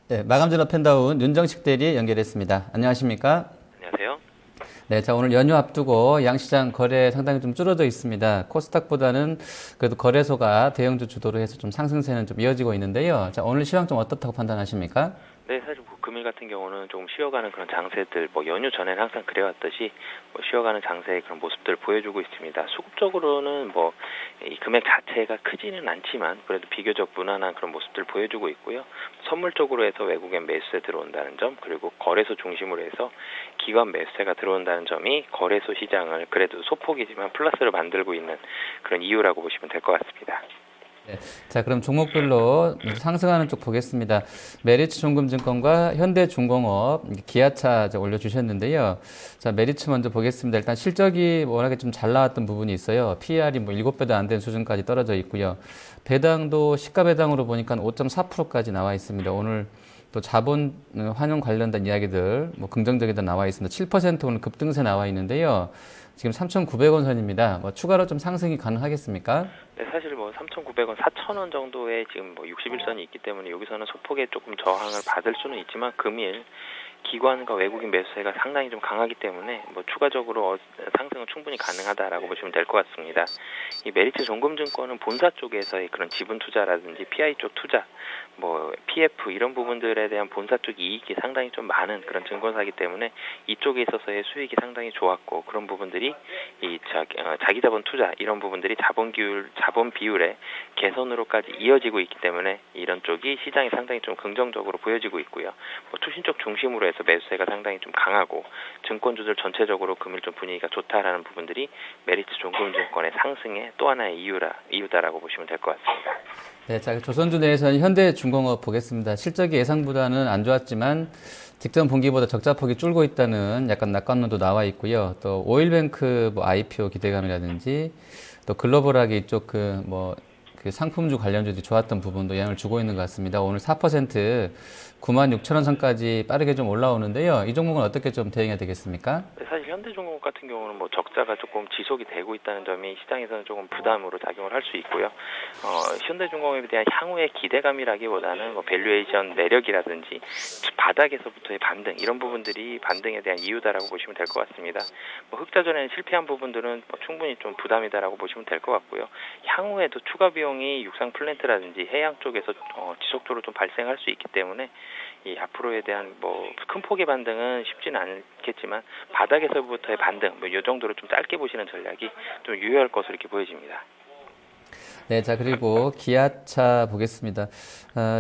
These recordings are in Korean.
네, 마감전업 펜다운 윤정식 대리 연결했습니다. 안녕하십니까? 안녕하세요. 네, 자, 오늘 연휴 앞두고 양시장 거래 상당히 좀 줄어져 있습니다. 코스닥보다는 그래도 거래소가 대형주 주도로 해서 좀 상승세는 좀 이어지고 있는데요. 자, 오늘 시황 좀 어떻다고 판단하십니까? 네, 사실 뭐 금일 같은 경우는 조금 쉬어가는 그런 장세들, 뭐 연휴 전에는 항상 그래왔듯이 뭐 쉬어가는 장세의 그런 모습들을 보여주고 있습니다. 수급적으로는 뭐 이 금액 자체가 크지는 않지만 그래도 비교적 무난한 그런 모습들을 보여주고 있고요. 선물 쪽으로 해서 외국엔 매수세 들어온다는 점, 그리고 거래소 중심으로 해서 기관 매수세가 들어온다는 점이 거래소 시장을 그래도 소폭이지만 플러스로 만들고 있는 그런 이유라고 보시면 될 것 같습니다. 네. 자, 그럼 종목별로 상승하는 쪽 보겠습니다. 메리츠종금증권과 현대중공업, 기아차 이제 올려주셨는데요. 자, 메리츠 먼저 보겠습니다. 일단 실적이 워낙에 좀 잘 나왔던 부분이 있어요. PER이 뭐 7배도 안 된 수준까지 떨어져 있고요. 배당도 시가 배당으로 보니까 5.4%까지 나와 있습니다. 오늘 또 자본 환원 관련된 이야기들 뭐 긍정적이다 나와 있습니다. 7% 오늘 급등세 나와 있는데요. 지금 3,900원 선입니다. 뭐 추가로 좀 상승이 가능하겠습니까? 네, 사실 뭐 3,900원, 4,000원 정도의 지금 뭐 61선이 있기 때문에 여기서는 소폭의 조금 저항을 받을 수는 있지만 금일 기관과 외국인 매수세가 상당히 좀 강하기 때문에 뭐 추가적으로 상승은 충분히 가능하다라고 보시면 될 것 같습니다. 이 메리츠 종금증권은 본사 쪽에서의 그런 지분 투자라든지 PI 쪽 투자, 뭐 PF 이런 부분들에 대한 본사 쪽 이익이 상당히 좀 많은 그런 증권사이기 때문에 이쪽에 있어서의 수익이 상당히 좋았고 그런 부분들이 이 자기 자본 투자 이런 부분들이 자본 비율의 개선으로까지 이어지고 있기 때문에 이런 쪽이 시장이 상당히 좀 긍정적으로 보여지고 있고요. 뭐 투신 쪽 중심으로 해서 매수세가 상당히 좀 강하고 증권주들 전체적으로 금일 좀 분위기가 좋다라는 부분들이 메리츠 종금증권의 상승의 또 하나의 이유다라고 보시면 될 것 같습니다. 네, 자, 조선주 내에서는 현대중공업 보겠습니다. 실적이 예상보다는 안 좋았지만 직전 분기보다 적자폭이 줄고 있다는 약간 낙관론도 나와 있고요. 또 오일뱅크 뭐 IPO 기대감이라든지 또 글로벌하게 이쪽 그 상품주 관련주들이 좋았던 부분도 영향을 주고 있는 것 같습니다. 오늘 4% 96,000원 선까지 빠르게 좀 올라오는데요. 이 종목은 어떻게 좀 대응해야 되겠습니까? 네, 사실 현대중공업 같은 경우는 뭐 적자가 조금 지속이 되고 있다는 점이 시장에서는 조금 부담으로 작용을 할 수 있고요. 현대중공업에 대한 향후의 기대감이라기보다는 뭐 밸류에이션 매력이라든지 바닥에서부터의 반등 이런 부분들이 반등에 대한 이유다라고 보시면 될 것 같습니다. 뭐 흑자전에는 실패한 부분들은 뭐 충분히 좀 부담이다라고 보시면 될 것 같고요. 향후에도 추가 비용이 육상 플랜트라든지 해양 쪽에서 지속적으로 좀 발생할 수 있기 때문에 이 앞으로에 대한 뭐 큰 폭의 반등은 쉽지는 않겠지만 바닥에서부터의 반등 뭐 이 정도로 좀 짧게 보시는 전략이 좀 유효할 것으로 이렇게 보여집니다. 네, 자, 그리고 기아차 보겠습니다.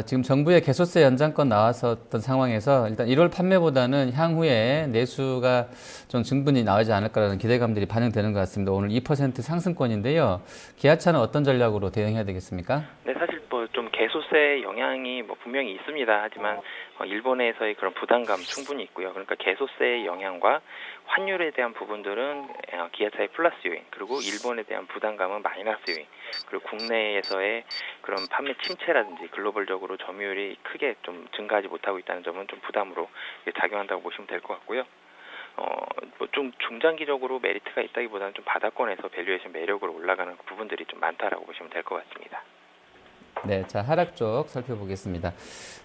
지금 정부의 개소세 연장권 나왔었던 상황에서 일단 1월 판매보다는 향후에 내수가 좀 충분히 나오지 않을까라는 기대감들이 반영되는 것 같습니다. 오늘 2% 상승권인데요. 기아차는 어떤 전략으로 대응해야 되겠습니까? 네, 사실 뭐 좀 개소세 영향이 뭐 분명히 있습니다. 하지만 일본에서의 그런 부담감 충분히 있고요. 그러니까 개소세의 영향과 환율에 대한 부분들은 기아차의 플러스 요인, 그리고 일본에 대한 부담감은 마이너스 요인, 그리고 국내에서의 그런 판매 침체라든지 글로벌적으로 점유율이 크게 좀 증가하지 못하고 있다는 점은 좀 부담으로 작용한다고 보시면 될 것 같고요. 뭐 좀 중장기적으로 메리트가 있다기보다는 좀 바닥권에서 밸류에이션 매력으로 올라가는 부분들이 좀 많다라고 보시면 될 것 같습니다. 네, 자, 하락 쪽 살펴보겠습니다.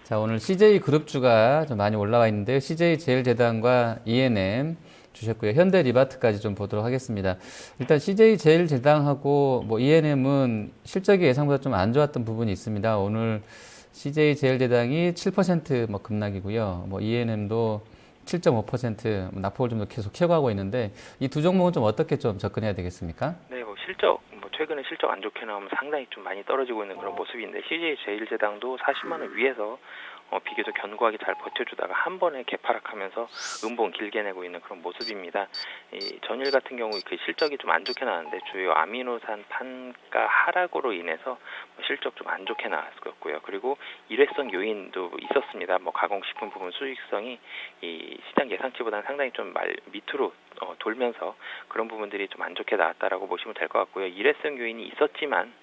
자, 오늘 CJ 그룹주가 좀 많이 올라와 있는데요. CJ 제일제당과 ENM 주셨고요. 현대리바트까지 좀 보도록 하겠습니다. 일단 CJ 제일제당하고 뭐 ENM은 실적이 예상보다 좀 안 좋았던 부분이 있습니다. 오늘 CJ 제일제당이 7%뭐 급락이고요. 뭐 ENM도 7.5% 낙폭을 좀 더 계속 키워가고 있는데 이 두 종목은 좀 어떻게 좀 접근해야 되겠습니까? 네, 뭐 최근에 실적 안 좋게 나오면 상당히 좀 많이 떨어지고 있는 그런 모습인데 CJ 제일제당도 40만 원 위에서 비교적 견고하게 잘 버텨주다가 한 번에 개파락하면서 음봉 길게 내고 있는 그런 모습입니다. 이 전일 같은 경우 그 실적이 좀 안 좋게 나왔는데 주요 아미노산 판가 하락으로 인해서 실적 좀 안 좋게 나왔었고요. 그리고 일회성 요인도 있었습니다. 뭐 가공식품 부분 수익성이 이 시장 예상치보다는 상당히 좀 밑으로 돌면서 그런 부분들이 좀 안 좋게 나왔다라고 보시면 될 것 같고요. 일회성 요인이 있었지만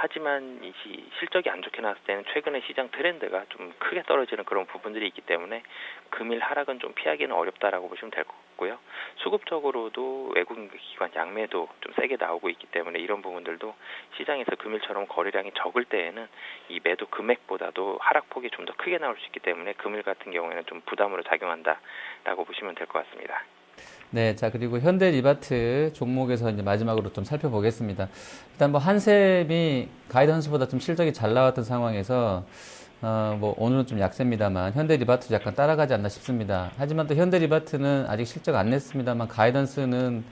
하지만 이 실적이 안 좋게 나왔을 때는 최근에 시장 트렌드가 좀 크게 떨어지는 그런 부분들이 있기 때문에 금일 하락은 좀 피하기는 어렵다라고 보시면 될 것 같고요. 수급적으로도 외국인 기관 양매도 좀 세게 나오고 있기 때문에 이런 부분들도 시장에서 금일처럼 거래량이 적을 때에는 이 매도 금액보다도 하락폭이 좀 더 크게 나올 수 있기 때문에 금일 같은 경우에는 좀 부담으로 작용한다라고 보시면 될 것 같습니다. 네, 자, 그리고 현대리바트 종목에서 이제 마지막으로 좀 살펴보겠습니다. 일단 뭐 한샘이 가이던스보다 좀 실적이 잘 나왔던 상황에서 뭐 오늘은 좀 약세입니다만 현대리바트도 약간 따라가지 않나 싶습니다. 하지만 또 현대리바트는 아직 실적 안 냈습니다만 가이던스는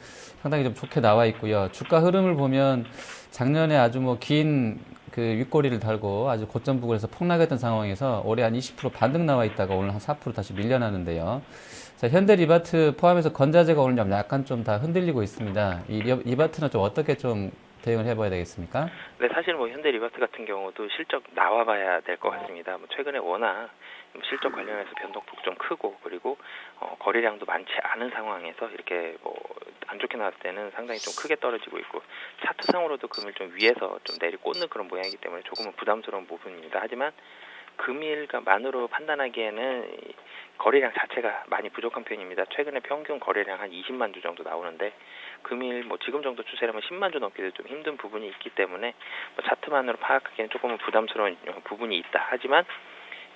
상당히 좀 좋게 나와 있고요. 주가 흐름을 보면 작년에 아주 뭐 긴 그 윗꼬리를 달고 아주 고점 부근에서 폭락했던 상황에서 올해 한 20% 반등 나와 있다가 오늘 한 4% 다시 밀려나는데요. 자, 현대리바트 포함해서 건자재가 오늘 좀 약간 좀 다 흔들리고 있습니다. 이 리바트는 좀 어떻게 좀 대응을 해봐야 되겠습니까? 네, 사실 뭐 현대 리바트 같은 경우도 실적 나와봐야 될 것 같습니다. 뭐 최근에 워낙 실적 관련해서 변동폭 좀 크고 그리고 거래량도 많지 않은 상황에서 이렇게 뭐 안 좋게 나왔을 때는 상당히 좀 크게 떨어지고 있고 차트상으로도 금일 좀 위에서 좀 내리꽂는 그런 모양이기 때문에 조금은 부담스러운 부분입니다. 하지만 금일만으로 판단하기에는 거래량 자체가 많이 부족한 편입니다. 최근에 평균 거래량 한 20만 주 정도 나오는데 금일 뭐 지금 정도 추세라면 10만 주 넘기도 좀 힘든 부분이 있기 때문에 뭐 차트만으로 파악하기에는 조금은 부담스러운 부분이 있다. 하지만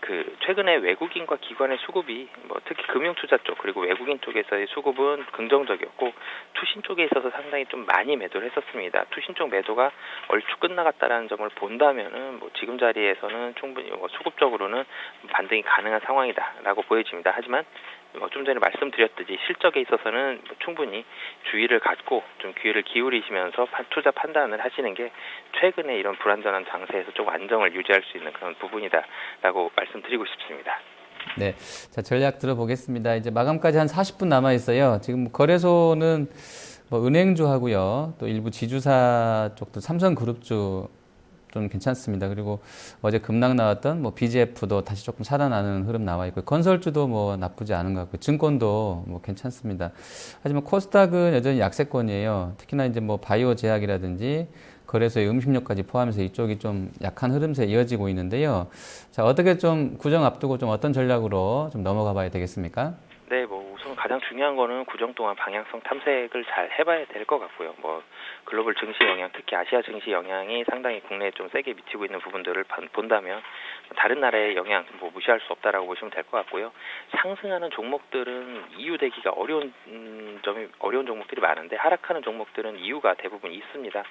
그 최근에 외국인과 기관의 수급이 뭐 특히 금융투자 쪽 그리고 외국인 쪽에서의 수급은 긍정적이었고 투신 쪽에 있어서 상당히 좀 많이 매도를 했었습니다. 투신 쪽 매도가 얼추 끝나갔다라는 점을 본다면은 뭐 지금 자리에서는 충분히 뭐 수급적으로는 반등이 가능한 상황이다라고 보여집니다. 하지만 좀 전에 말씀드렸듯이 실적에 있어서는 뭐 충분히 주의를 갖고 좀 귀를 기울이시면서 투자 판단을 하시는 게 최근에 이런 불안전한 장세에서 좀 안정을 유지할 수 있는 그런 부분이다라고 말씀드리고 싶습니다. 네. 자, 전략 들어보겠습니다. 이제 마감까지 한 40분 남아 있어요. 지금 거래소는 뭐 은행주하고요. 또 일부 지주사 쪽도 삼성그룹주 좀 괜찮습니다. 그리고 어제 급락 나왔던 뭐 BGF도 다시 조금 살아나는 흐름 나와 있고 건설주도 뭐 나쁘지 않은 것 같고 증권도 뭐 괜찮습니다. 하지만 코스닥은 여전히 약세권이에요. 특히나 이제 뭐 바이오 제약이라든지 거래소의 음식료까지 포함해서 이쪽이 좀 약한 흐름세 이어지고 있는데요. 자, 어떻게 좀 구정 앞두고 좀 어떤 전략으로 좀 넘어가 봐야 되겠습니까? 네, 뭐 우선 가장 중요한 거는 구정 동안 방향성 탐색을 잘 해봐야 될 것 같고요. 뭐 글로벌 증시 영향, 특히 아시아 증시 영향이 상당히 국내에 좀 세게 미치고 있는 부분들을 본다면 다른 나라의 영향 뭐 무시할 수 없다라고 보시면 될 것 같고요. 상승하는 종목들은 이유되기가 어려운 종목들이 많은데 하락하는 종목들은 이유가 대부분 있습니다.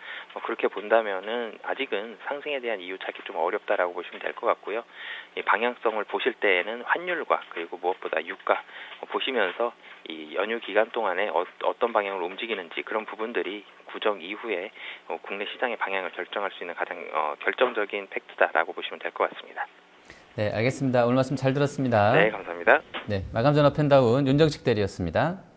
그렇게 본다면은 아직은 상승에 대한 이유 찾기 좀 어렵다라고 보시면 될 것 같고요. 이 방향성을 보실 때에는 환율과 그리고 무엇보다 유가 보시면서 이 연휴 기간 동안에 어떤 방향으로 움직이는지 그런 부분들이 구정 이후에 국내 시장의 방향을 결정할 수 있는 가장 결정적인 팩트다라고 보시면 될 것 같습니다. 네, 알겠습니다. 오늘 말씀 잘 들었습니다. 네, 감사합니다. 네, 마감전 업앤다운 윤정식 대리였습니다.